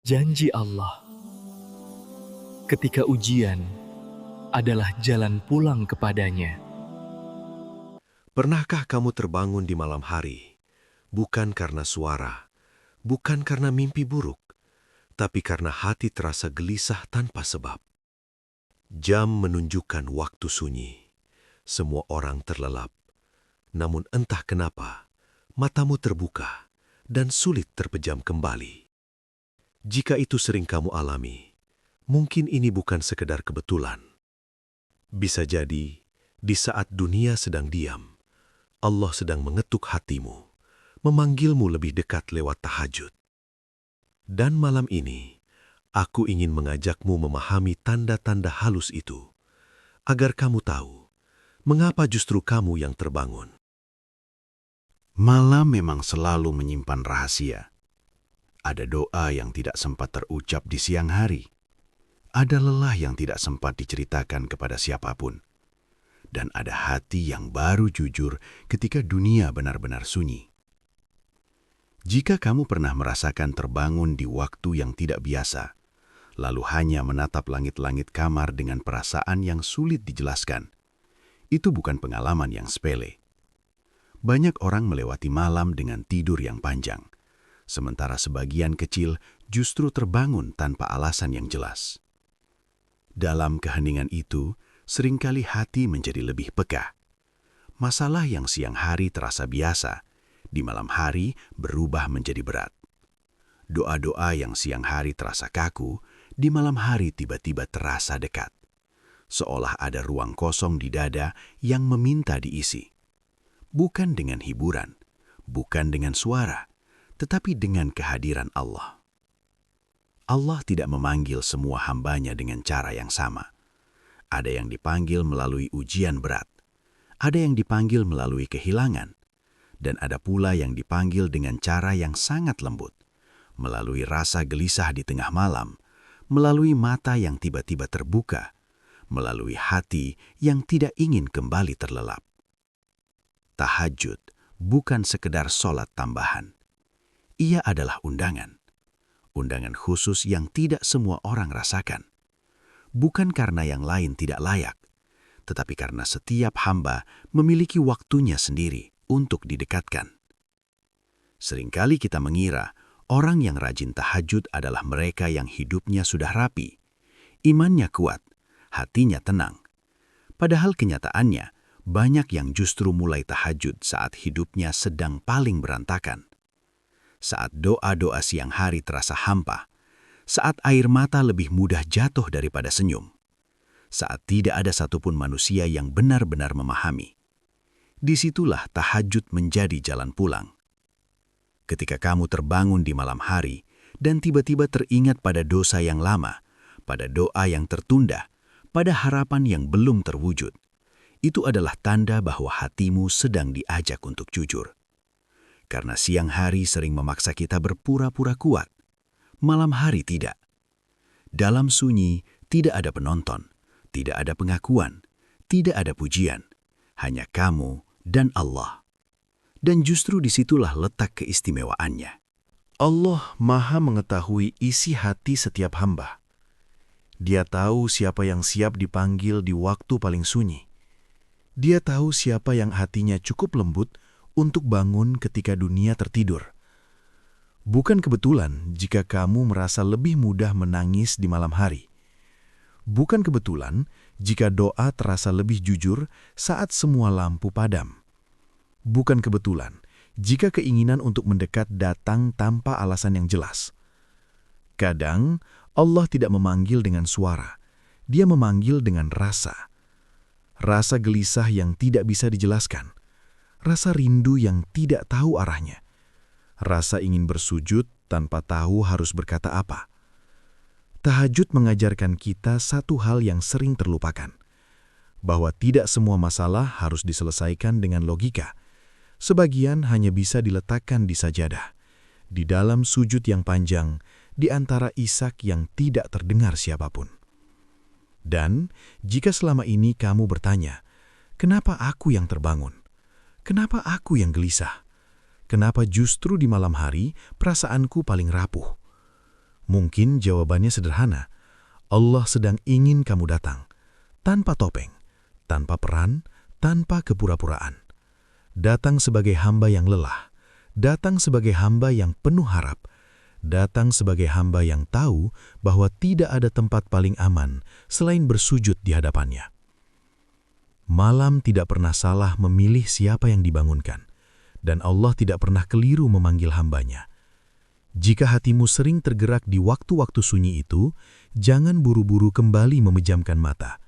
Janji Allah, ketika ujian adalah jalan pulang kepadanya. Pernahkah kamu terbangun di malam hari, bukan karena suara, bukan karena mimpi buruk, tapi karena hati terasa gelisah tanpa sebab? Jam menunjukkan waktu sunyi, semua orang terlelap. Namun entah kenapa, matamu terbuka dan sulit terpejam kembali. Jika itu sering kamu alami, mungkin ini bukan sekedar kebetulan. Bisa jadi, di saat dunia sedang diam, Allah sedang mengetuk hatimu, memanggilmu lebih dekat lewat tahajud. Dan malam ini, aku ingin mengajakmu memahami tanda-tanda halus itu, agar kamu tahu mengapa justru kamu yang terbangun. Malam memang selalu menyimpan rahasia. Ada doa yang tidak sempat terucap di siang hari. Ada lelah yang tidak sempat diceritakan kepada siapapun. Dan ada hati yang baru jujur ketika dunia benar-benar sunyi. Jika kamu pernah merasakan terbangun di waktu yang tidak biasa, lalu hanya menatap langit-langit kamar dengan perasaan yang sulit dijelaskan, itu bukan pengalaman yang sepele. Banyak orang melewati malam dengan tidur yang panjang, sementara sebagian kecil justru terbangun tanpa alasan yang jelas. Dalam keheningan itu, seringkali hati menjadi lebih peka. Masalah yang siang hari terasa biasa, di malam hari berubah menjadi berat. Doa-doa yang siang hari terasa kaku, di malam hari tiba-tiba terasa dekat. Seolah ada ruang kosong di dada yang meminta diisi. Bukan dengan hiburan, bukan dengan suara, tetapi dengan kehadiran Allah. Allah tidak memanggil semua hambanya dengan cara yang sama. Ada yang dipanggil melalui ujian berat, ada yang dipanggil melalui kehilangan, dan ada pula yang dipanggil dengan cara yang sangat lembut, melalui rasa gelisah di tengah malam, melalui mata yang tiba-tiba terbuka, melalui hati yang tidak ingin kembali terlelap. Tahajud bukan sekedar sholat tambahan. Ia adalah undangan. Undangan khusus yang tidak semua orang rasakan. Bukan karena yang lain tidak layak, tetapi karena setiap hamba memiliki waktunya sendiri untuk didekatkan. Seringkali kita mengira orang yang rajin tahajud adalah mereka yang hidupnya sudah rapi, imannya kuat, hatinya tenang. Padahal kenyataannya, banyak yang justru mulai tahajud saat hidupnya sedang paling berantakan. Saat doa-doa siang hari terasa hampa, saat air mata lebih mudah jatuh daripada senyum, saat tidak ada satupun manusia yang benar-benar memahami. Disitulah tahajud menjadi jalan pulang. Ketika kamu terbangun di malam hari dan tiba-tiba teringat pada dosa yang lama, pada doa yang tertunda, pada harapan yang belum terwujud, itu adalah tanda bahwa hatimu sedang diajak untuk jujur. Karena siang hari sering memaksa kita berpura-pura kuat, malam hari tidak. Dalam sunyi tidak ada penonton, tidak ada pengakuan, tidak ada pujian, hanya kamu dan Allah. Dan justru disitulah letak keistimewaannya. Allah Maha mengetahui isi hati setiap hamba. Dia tahu siapa yang siap dipanggil di waktu paling sunyi. Dia tahu siapa yang hatinya cukup lembut untuk bangun ketika dunia tertidur. Bukan kebetulan jika kamu merasa lebih mudah menangis di malam hari. Bukan kebetulan jika doa terasa lebih jujur saat semua lampu padam. Bukan kebetulan jika keinginan untuk mendekat datang tanpa alasan yang jelas. Kadang Allah tidak memanggil dengan suara, Dia memanggil dengan rasa. Rasa gelisah yang tidak bisa dijelaskan, rasa rindu yang tidak tahu arahnya, rasa ingin bersujud tanpa tahu harus berkata apa. Tahajud mengajarkan kita satu hal yang sering terlupakan, bahwa tidak semua masalah harus diselesaikan dengan logika. Sebagian hanya bisa diletakkan di sajadah, di dalam sujud yang panjang, di antara isak yang tidak terdengar siapapun. Dan jika selama ini kamu bertanya, kenapa aku yang terbangun? Kenapa aku yang gelisah? Kenapa justru di malam hari perasaanku paling rapuh? Mungkin jawabannya sederhana. Allah sedang ingin kamu datang, tanpa topeng, tanpa peran, tanpa kepura-puraan. Datang sebagai hamba yang lelah, datang sebagai hamba yang penuh harap, datang sebagai hamba yang tahu bahwa tidak ada tempat paling aman selain bersujud di hadapannya. Malam tidak pernah salah memilih siapa yang dibangunkan, dan Allah tidak pernah keliru memanggil hambanya. Jika hatimu sering tergerak di waktu-waktu sunyi itu, jangan buru-buru kembali memejamkan mata.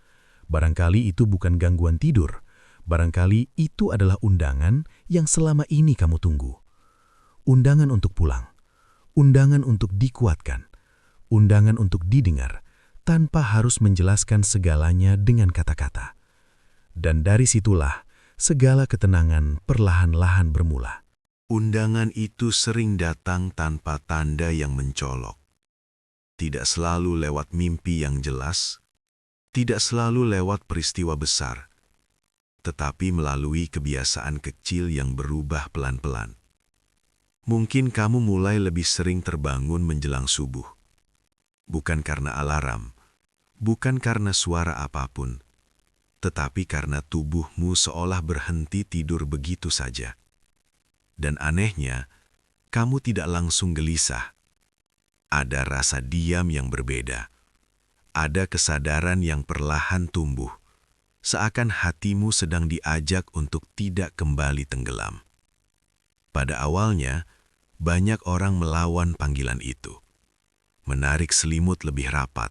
Barangkali itu bukan gangguan tidur, barangkali itu adalah undangan yang selama ini kamu tunggu. Undangan untuk pulang, undangan untuk dikuatkan, undangan untuk didengar, tanpa harus menjelaskan segalanya dengan kata-kata. Dan dari situlah segala ketenangan perlahan-lahan bermula. Undangan itu sering datang tanpa tanda yang mencolok. Tidak selalu lewat mimpi yang jelas, tidak selalu lewat peristiwa besar, tetapi melalui kebiasaan kecil yang berubah pelan-pelan. Mungkin kamu mulai lebih sering terbangun menjelang subuh. Bukan karena alarm, bukan karena suara apapun, tetapi karena tubuhmu seolah berhenti tidur begitu saja. Dan anehnya, kamu tidak langsung gelisah. Ada rasa diam yang berbeda. Ada kesadaran yang perlahan tumbuh, seakan hatimu sedang diajak untuk tidak kembali tenggelam. Pada awalnya, banyak orang melawan panggilan itu. Menarik selimut lebih rapat,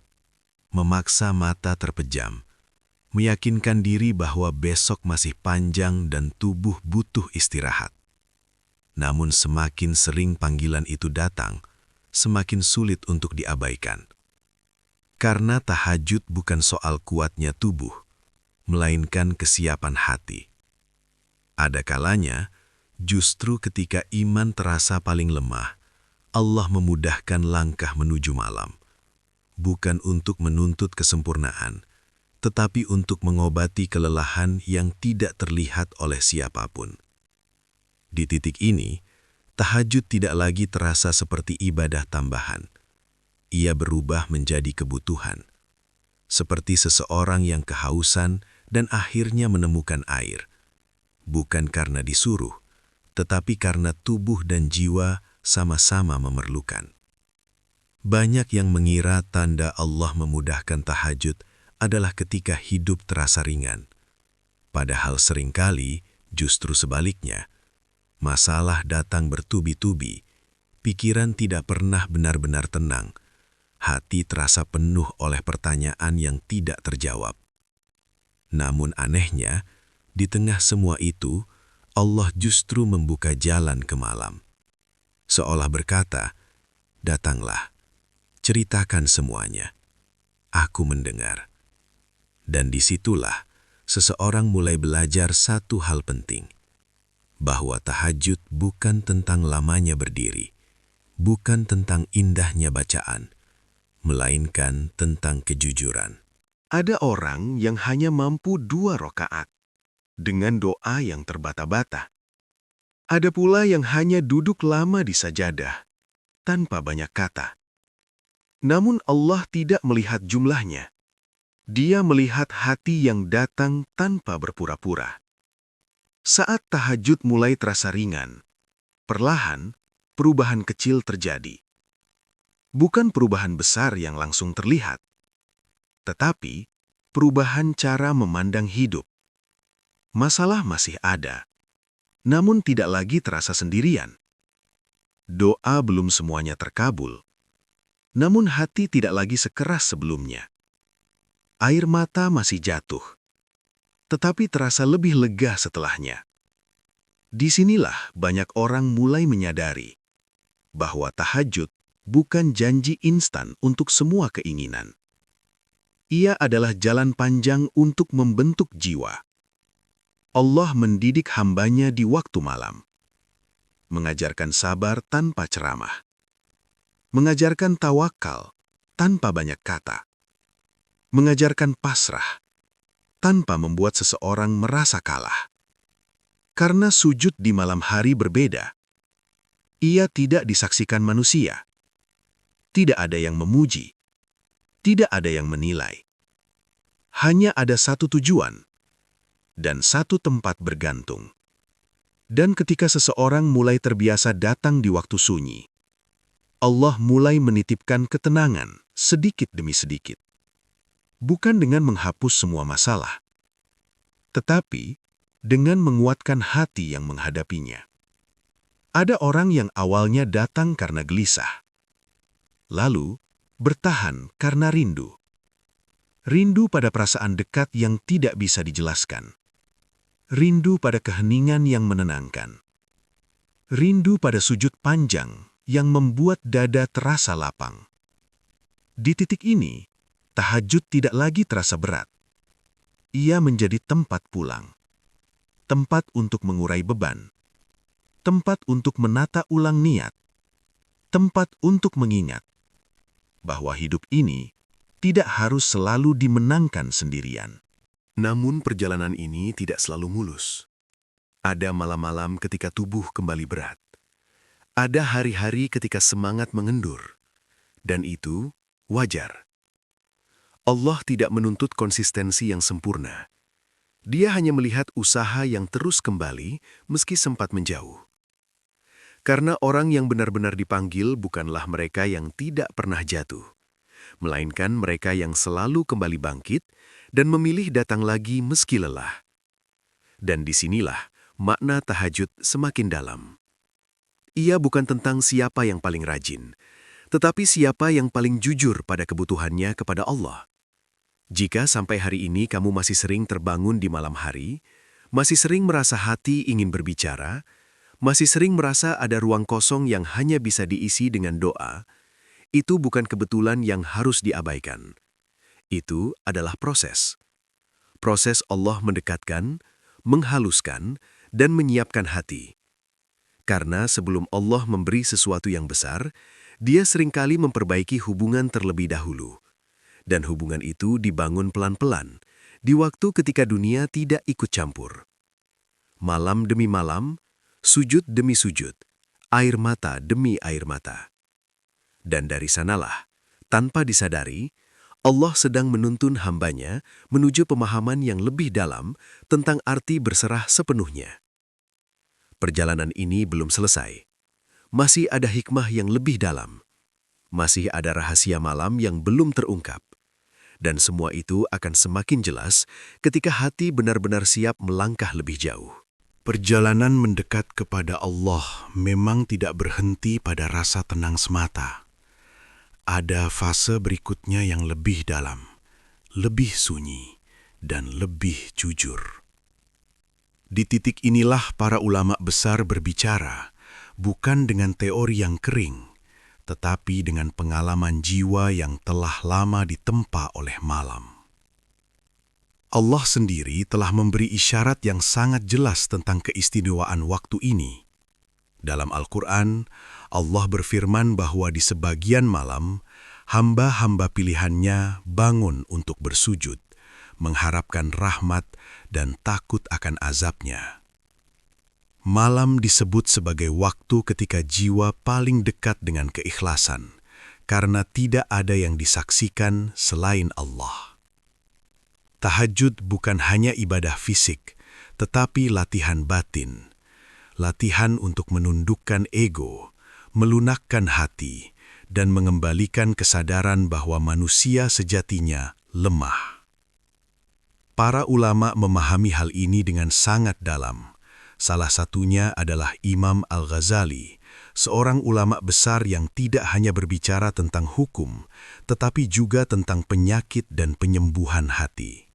memaksa mata terpejam, meyakinkan diri bahwa besok masih panjang dan tubuh butuh istirahat. Namun semakin sering panggilan itu datang, semakin sulit untuk diabaikan. Karena tahajud bukan soal kuatnya tubuh, melainkan kesiapan hati. Ada kalanya, justru ketika iman terasa paling lemah, Allah memudahkan langkah menuju malam. Bukan untuk menuntut kesempurnaan, tetapi untuk mengobati kelelahan yang tidak terlihat oleh siapapun. Di titik ini, tahajud tidak lagi terasa seperti ibadah tambahan. Ia berubah menjadi kebutuhan. Seperti seseorang yang kehausan dan akhirnya menemukan air. Bukan karena disuruh, tetapi karena tubuh dan jiwa sama-sama memerlukan. Banyak yang mengira tanda Allah memudahkan tahajud adalah ketika hidup terasa ringan. Padahal seringkali justru sebaliknya. Masalah datang bertubi-tubi, pikiran tidak pernah benar-benar tenang, hati terasa penuh oleh pertanyaan yang tidak terjawab. Namun anehnya, di tengah semua itu, Allah justru membuka jalan ke malam. Seolah berkata, "Datanglah, ceritakan semuanya. Aku mendengar." Dan disitulah seseorang mulai belajar satu hal penting, bahwa tahajud bukan tentang lamanya berdiri, bukan tentang indahnya bacaan, melainkan tentang kejujuran. Ada orang yang hanya mampu 2 rakaat dengan doa yang terbata-bata. Ada pula yang hanya duduk lama di sajadah tanpa banyak kata. Namun Allah tidak melihat jumlahnya. Dia melihat hati yang datang tanpa berpura-pura. Saat tahajud mulai terasa ringan, perlahan perubahan kecil terjadi. Bukan perubahan besar yang langsung terlihat, tetapi perubahan cara memandang hidup. Masalah masih ada, namun tidak lagi terasa sendirian. Doa belum semuanya terkabul, namun hati tidak lagi sekeras sebelumnya. Air mata masih jatuh, tetapi terasa lebih lega setelahnya. Disinilah banyak orang mulai menyadari bahwa tahajud bukan janji instan untuk semua keinginan. Ia adalah jalan panjang untuk membentuk jiwa. Allah mendidik hambanya di waktu malam, mengajarkan sabar tanpa ceramah, mengajarkan tawakal tanpa banyak kata, mengajarkan pasrah tanpa membuat seseorang merasa kalah. Karena sujud di malam hari berbeda. Ia tidak disaksikan manusia. Tidak ada yang memuji. Tidak ada yang menilai. Hanya ada satu tujuan dan satu tempat bergantung. Dan ketika seseorang mulai terbiasa datang di waktu sunyi, Allah mulai menitipkan ketenangan sedikit demi sedikit. Bukan dengan menghapus semua masalah, tetapi dengan menguatkan hati yang menghadapinya. Ada orang yang awalnya datang karena gelisah, lalu bertahan karena rindu. Rindu pada perasaan dekat yang tidak bisa dijelaskan. Rindu pada keheningan yang menenangkan. Rindu pada sujud panjang yang membuat dada terasa lapang. Di titik ini, tahajud tidak lagi terasa berat. Ia menjadi tempat pulang. Tempat untuk mengurai beban. Tempat untuk menata ulang niat. Tempat untuk mengingat bahwa hidup ini tidak harus selalu dimenangkan sendirian. Namun perjalanan ini tidak selalu mulus. Ada malam-malam ketika tubuh kembali berat. Ada hari-hari ketika semangat mengendur. Dan itu wajar. Allah tidak menuntut konsistensi yang sempurna. Dia hanya melihat usaha yang terus kembali meski sempat menjauh. Karena orang yang benar-benar dipanggil bukanlah mereka yang tidak pernah jatuh, melainkan mereka yang selalu kembali bangkit dan memilih datang lagi meski lelah. Dan disinilah makna tahajud semakin dalam. Ia bukan tentang siapa yang paling rajin, tetapi siapa yang paling jujur pada kebutuhannya kepada Allah. Jika sampai hari ini kamu masih sering terbangun di malam hari, masih sering merasa hati ingin berbicara, masih sering merasa ada ruang kosong yang hanya bisa diisi dengan doa, itu bukan kebetulan yang harus diabaikan. Itu adalah proses. Proses Allah mendekatkan, menghaluskan, dan menyiapkan hati. Karena sebelum Allah memberi sesuatu yang besar, Dia seringkali memperbaiki hubungan terlebih dahulu. Dan hubungan itu dibangun pelan-pelan, di waktu ketika dunia tidak ikut campur. Malam demi malam, sujud demi sujud, air mata demi air mata. Dan dari sanalah, tanpa disadari, Allah sedang menuntun hambanya menuju pemahaman yang lebih dalam tentang arti berserah sepenuhnya. Perjalanan ini belum selesai. Masih ada hikmah yang lebih dalam. Masih ada rahasia malam yang belum terungkap. Dan semua itu akan semakin jelas ketika hati benar-benar siap melangkah lebih jauh. Perjalanan mendekat kepada Allah memang tidak berhenti pada rasa tenang semata. Ada fase berikutnya yang lebih dalam, lebih sunyi, dan lebih jujur. Di titik inilah para ulama besar berbicara, bukan dengan teori yang kering, tetapi dengan pengalaman jiwa yang telah lama ditempa oleh malam. Allah sendiri telah memberi isyarat yang sangat jelas tentang keistimewaan waktu ini. Dalam Al-Quran, Allah berfirman bahwa di sebagian malam, hamba-hamba pilihannya bangun untuk bersujud, mengharapkan rahmat dan takut akan azabnya. Malam disebut sebagai waktu ketika jiwa paling dekat dengan keikhlasan, karena tidak ada yang disaksikan selain Allah. Tahajud bukan hanya ibadah fisik, tetapi latihan batin. Latihan untuk menundukkan ego, melunakkan hati, dan mengembalikan kesadaran bahwa manusia sejatinya lemah. Para ulama memahami hal ini dengan sangat dalam. Salah satunya adalah Imam Al-Ghazali, seorang ulama besar yang tidak hanya berbicara tentang hukum, tetapi juga tentang penyakit dan penyembuhan hati.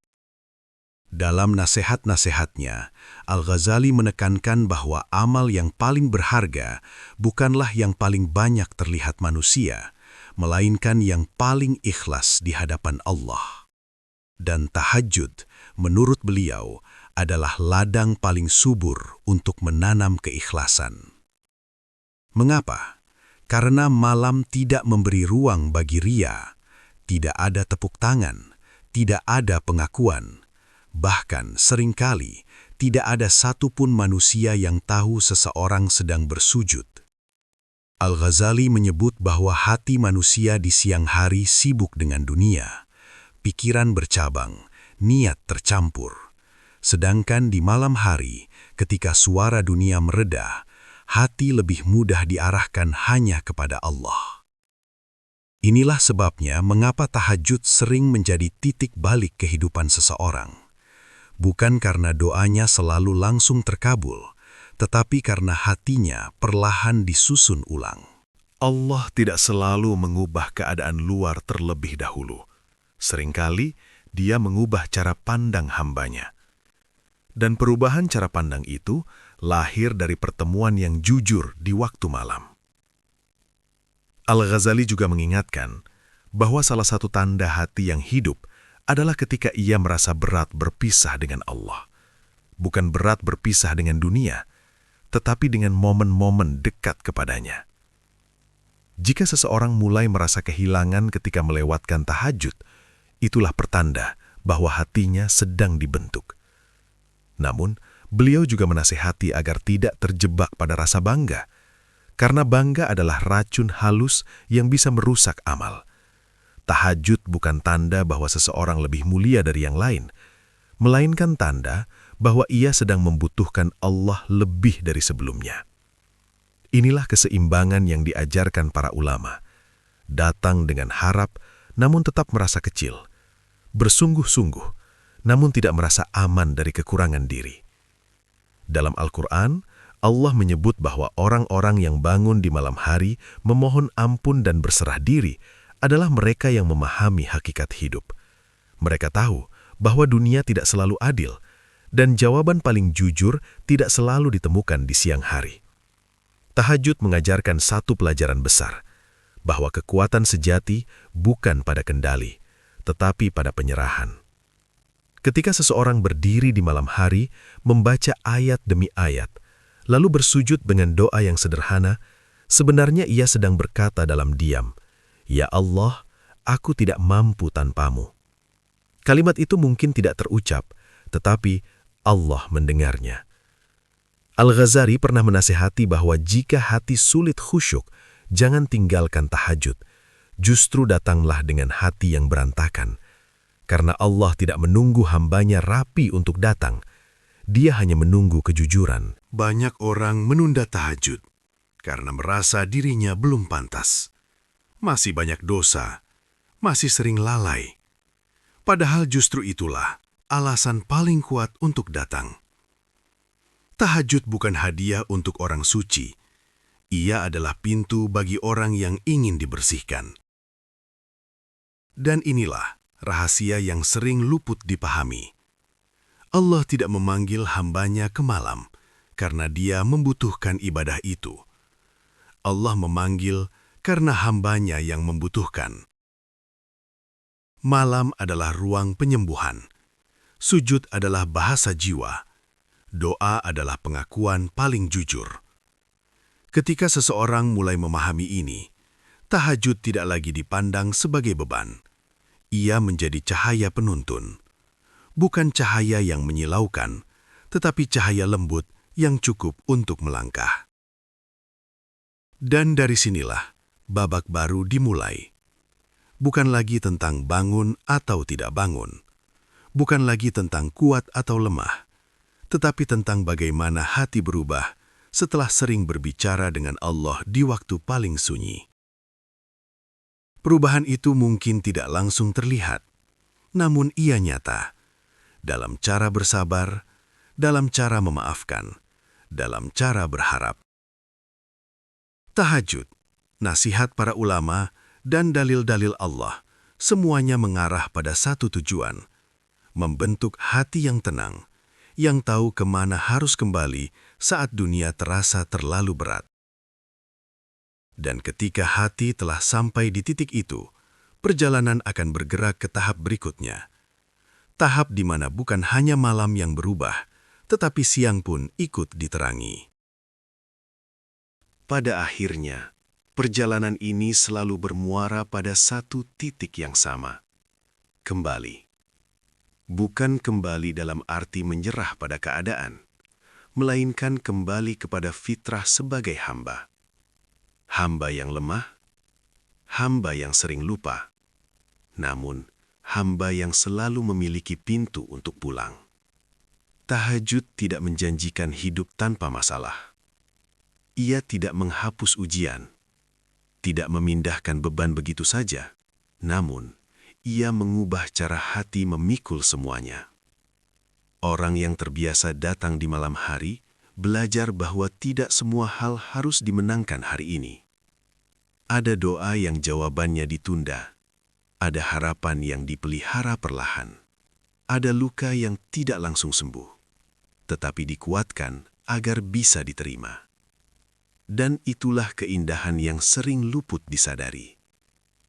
Dalam nasihat-nasihatnya, Al-Ghazali menekankan bahwa amal yang paling berharga bukanlah yang paling banyak terlihat manusia, melainkan yang paling ikhlas di hadapan Allah. Dan tahajud, menurut beliau, adalah ladang paling subur untuk menanam keikhlasan. Mengapa? Karena malam tidak memberi ruang bagi ria, tidak ada tepuk tangan, tidak ada pengakuan, bahkan seringkali tidak ada satupun manusia yang tahu seseorang sedang bersujud. Al-Ghazali menyebut bahwa hati manusia di siang hari sibuk dengan dunia, pikiran bercabang, niat tercampur. Sedangkan di malam hari, ketika suara dunia mereda, hati lebih mudah diarahkan hanya kepada Allah. Inilah sebabnya mengapa tahajud sering menjadi titik balik kehidupan seseorang. Bukan karena doanya selalu langsung terkabul, tetapi karena hatinya perlahan disusun ulang. Allah tidak selalu mengubah keadaan luar terlebih dahulu. Seringkali Dia mengubah cara pandang hambanya. Dan perubahan cara pandang itu lahir dari pertemuan yang jujur di waktu malam. Al-Ghazali juga mengingatkan bahwa salah satu tanda hati yang hidup adalah ketika ia merasa berat berpisah dengan Allah. Bukan berat berpisah dengan dunia, tetapi dengan momen-momen dekat kepadanya. Jika seseorang mulai merasa kehilangan ketika melewatkan tahajud, itulah pertanda bahwa hatinya sedang dibentuk. Namun, beliau juga menasihati agar tidak terjebak pada rasa bangga, karena bangga adalah racun halus yang bisa merusak amal. Tahajud bukan tanda bahwa seseorang lebih mulia dari yang lain, melainkan tanda bahwa ia sedang membutuhkan Allah lebih dari sebelumnya. Inilah keseimbangan yang diajarkan para ulama. Datang dengan harap, namun tetap merasa kecil. Bersungguh-sungguh, namun tidak merasa aman dari kekurangan diri. Dalam Al-Quran, Allah menyebut bahwa orang-orang yang bangun di malam hari memohon ampun dan berserah diri adalah mereka yang memahami hakikat hidup. Mereka tahu bahwa dunia tidak selalu adil, dan jawaban paling jujur tidak selalu ditemukan di siang hari. Tahajud mengajarkan satu pelajaran besar, bahwa kekuatan sejati bukan pada kendali, tetapi pada penyerahan. Ketika seseorang berdiri di malam hari, membaca ayat demi ayat, lalu bersujud dengan doa yang sederhana, sebenarnya ia sedang berkata dalam diam, "Ya Allah, aku tidak mampu tanpamu." Kalimat itu mungkin tidak terucap, tetapi Allah mendengarnya. Al-Ghazali pernah menasihati bahwa jika hati sulit khusyuk, jangan tinggalkan tahajud. Justru datanglah dengan hati yang berantakan. Karena Allah tidak menunggu hambanya rapi untuk datang. Dia hanya menunggu kejujuran. Banyak orang menunda tahajud karena merasa dirinya belum pantas. Masih banyak dosa, masih sering lalai. Padahal justru itulah alasan paling kuat untuk datang. Tahajud bukan hadiah untuk orang suci. Ia adalah pintu bagi orang yang ingin dibersihkan. Dan inilah rahasia yang sering luput dipahami. Allah tidak memanggil hambanya ke malam karena dia membutuhkan ibadah itu. Allah memanggil karena hambanya yang membutuhkan. Malam adalah ruang penyembuhan. Sujud adalah bahasa jiwa. Doa adalah pengakuan paling jujur. Ketika seseorang mulai memahami ini, tahajud tidak lagi dipandang sebagai beban. Ia menjadi cahaya penuntun. Bukan cahaya yang menyilaukan, tetapi cahaya lembut yang cukup untuk melangkah. Dan dari sinilah babak baru dimulai. Bukan lagi tentang bangun atau tidak bangun. Bukan lagi tentang kuat atau lemah. Tetapi tentang bagaimana hati berubah setelah sering berbicara dengan Allah di waktu paling sunyi. Perubahan itu mungkin tidak langsung terlihat, namun ia nyata. Dalam cara bersabar, dalam cara memaafkan, dalam cara berharap. Tahajud, nasihat para ulama, dan dalil-dalil Allah, semuanya mengarah pada satu tujuan, membentuk hati yang tenang, yang tahu kemana harus kembali saat dunia terasa terlalu berat. Dan ketika hati telah sampai di titik itu, perjalanan akan bergerak ke tahap berikutnya. Tahap di mana bukan hanya malam yang berubah, tetapi siang pun ikut diterangi. Pada akhirnya, perjalanan ini selalu bermuara pada satu titik yang sama. Kembali. Bukan kembali dalam arti menyerah pada keadaan, melainkan kembali kepada fitrah sebagai hamba. hamba yang lemah, hamba yang sering lupa, namun hamba yang selalu memiliki pintu untuk pulang. Tahajud tidak menjanjikan hidup tanpa masalah. Ia tidak menghapus ujian, tidak memindahkan beban begitu saja, namun ia mengubah cara hati memikul semuanya. Orang yang terbiasa datang di malam hari belajar bahwa tidak semua hal harus dimenangkan hari ini. Ada doa yang jawabannya ditunda, ada harapan yang dipelihara perlahan, ada luka yang tidak langsung sembuh, tetapi dikuatkan agar bisa diterima. Dan itulah keindahan yang sering luput disadari.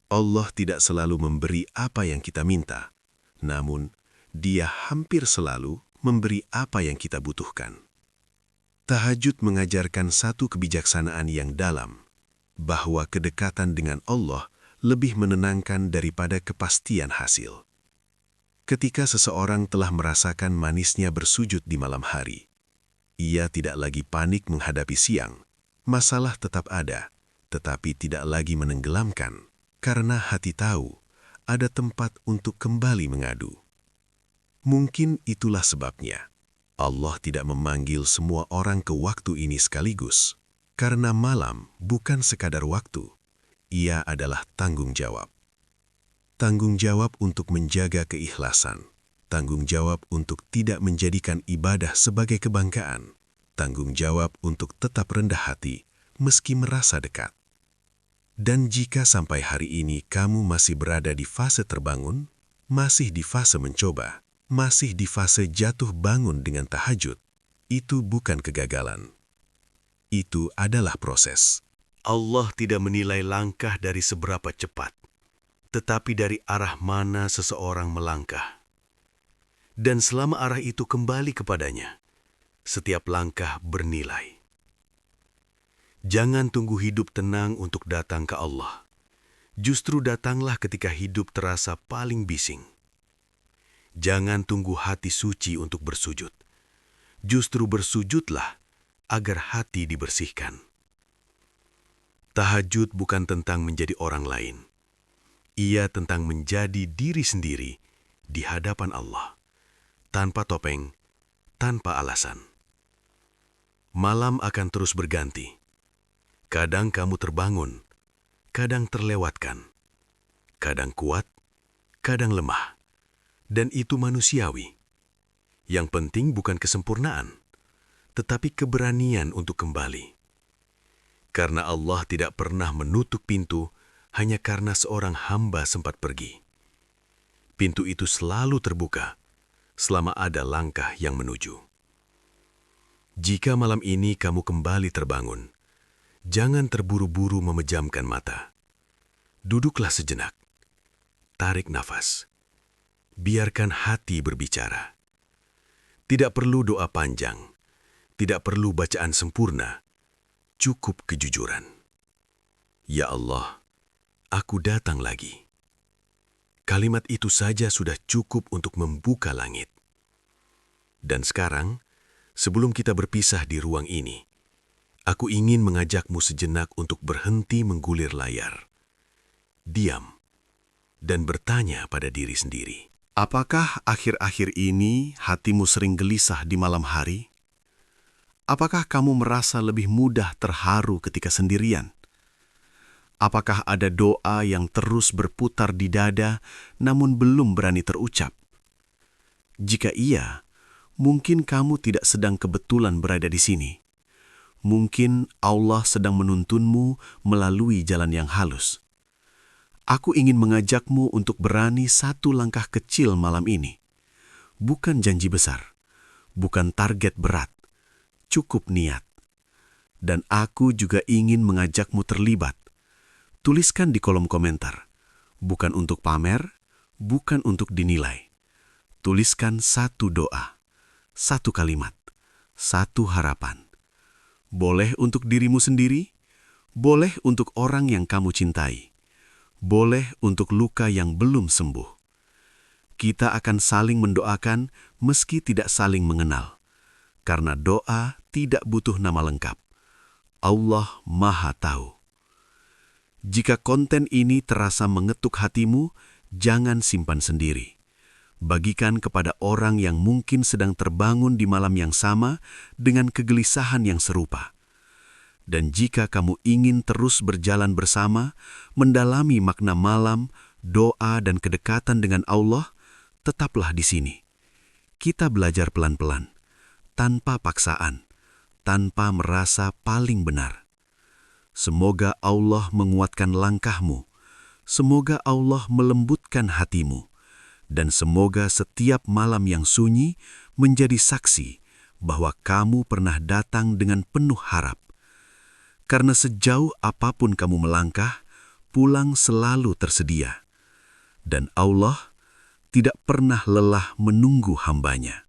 Allah tidak selalu memberi apa yang kita minta, namun Dia hampir selalu memberi apa yang kita butuhkan. Tahajud mengajarkan satu kebijaksanaan yang dalam, bahwa kedekatan dengan Allah lebih menenangkan daripada kepastian hasil. Ketika seseorang telah merasakan manisnya bersujud di malam hari, ia tidak lagi panik menghadapi siang. Masalah tetap ada, tetapi tidak lagi menenggelamkan, karena hati tahu ada tempat untuk kembali mengadu. Mungkin itulah sebabnya Allah tidak memanggil semua orang ke waktu ini sekaligus, karena malam bukan sekadar waktu, ia adalah tanggung jawab. Tanggung jawab untuk menjaga keikhlasan, tanggung jawab untuk tidak menjadikan ibadah sebagai kebanggaan, tanggung jawab untuk tetap rendah hati meski merasa dekat. Dan jika sampai hari ini kamu masih berada di fase terbangun, masih di fase mencoba, masih di fase jatuh bangun dengan tahajud, itu bukan kegagalan. Itu adalah proses. Allah tidak menilai langkah dari seberapa cepat, tetapi dari arah mana seseorang melangkah. Dan selama arah itu kembali kepadanya, setiap langkah bernilai. Jangan tunggu hidup tenang untuk datang ke Allah. Justru datanglah ketika hidup terasa paling bising. Jangan tunggu hati suci untuk bersujud. Justru bersujudlah agar hati dibersihkan. Tahajud bukan tentang menjadi orang lain. Ia tentang menjadi diri sendiri di hadapan Allah, tanpa topeng, tanpa alasan. Malam akan terus berganti. Kadang kamu terbangun, kadang terlewatkan, kadang kuat, kadang lemah, dan itu manusiawi. Yang penting bukan kesempurnaan, tetapi keberanian untuk kembali. Karena Allah tidak pernah menutup pintu hanya karena seorang hamba sempat pergi. Pintu itu selalu terbuka selama ada langkah yang menuju. Jika malam ini kamu kembali terbangun, jangan terburu-buru memejamkan mata. Duduklah sejenak. Tarik nafas. Biarkan hati berbicara. Tidak perlu doa panjang. Tidak perlu bacaan sempurna. Cukup kejujuran. Ya Allah, aku datang lagi. Kalimat itu saja sudah cukup untuk membuka langit. Dan sekarang, sebelum kita berpisah di ruang ini, aku ingin mengajakmu sejenak untuk berhenti menggulir layar. Diam, dan bertanya pada diri sendiri. Apakah akhir-akhir ini hatimu sering gelisah di malam hari? Apakah kamu merasa lebih mudah terharu ketika sendirian? Apakah ada doa yang terus berputar di dada namun belum berani terucap? Jika iya, mungkin kamu tidak sedang kebetulan berada di sini. Mungkin Allah sedang menuntunmu melalui jalan yang halus. Aku ingin mengajakmu untuk berani satu langkah kecil malam ini. Bukan janji besar, bukan target berat, cukup niat. Dan aku juga ingin mengajakmu terlibat. Tuliskan di kolom komentar, bukan untuk pamer, bukan untuk dinilai. Tuliskan satu doa, satu kalimat, satu harapan. Boleh untuk dirimu sendiri, boleh untuk orang yang kamu cintai, boleh untuk luka yang belum sembuh. Kita akan saling mendoakan meski tidak saling mengenal, karena doa tidak butuh nama lengkap. Allah Maha Tahu. Jika konten ini terasa mengetuk hatimu, jangan simpan sendiri. Bagikan kepada orang yang mungkin sedang terbangun di malam yang sama dengan kegelisahan yang serupa. Dan jika kamu ingin terus berjalan bersama, mendalami makna malam, doa, dan kedekatan dengan Allah, tetaplah di sini. Kita belajar pelan-pelan, tanpa paksaan, tanpa merasa paling benar. Semoga Allah menguatkan langkahmu, semoga Allah melembutkan hatimu, dan semoga setiap malam yang sunyi menjadi saksi bahwa kamu pernah datang dengan penuh harap. Karena sejauh apapun kamu melangkah, pulang selalu tersedia. Dan Allah tidak pernah lelah menunggu hambanya.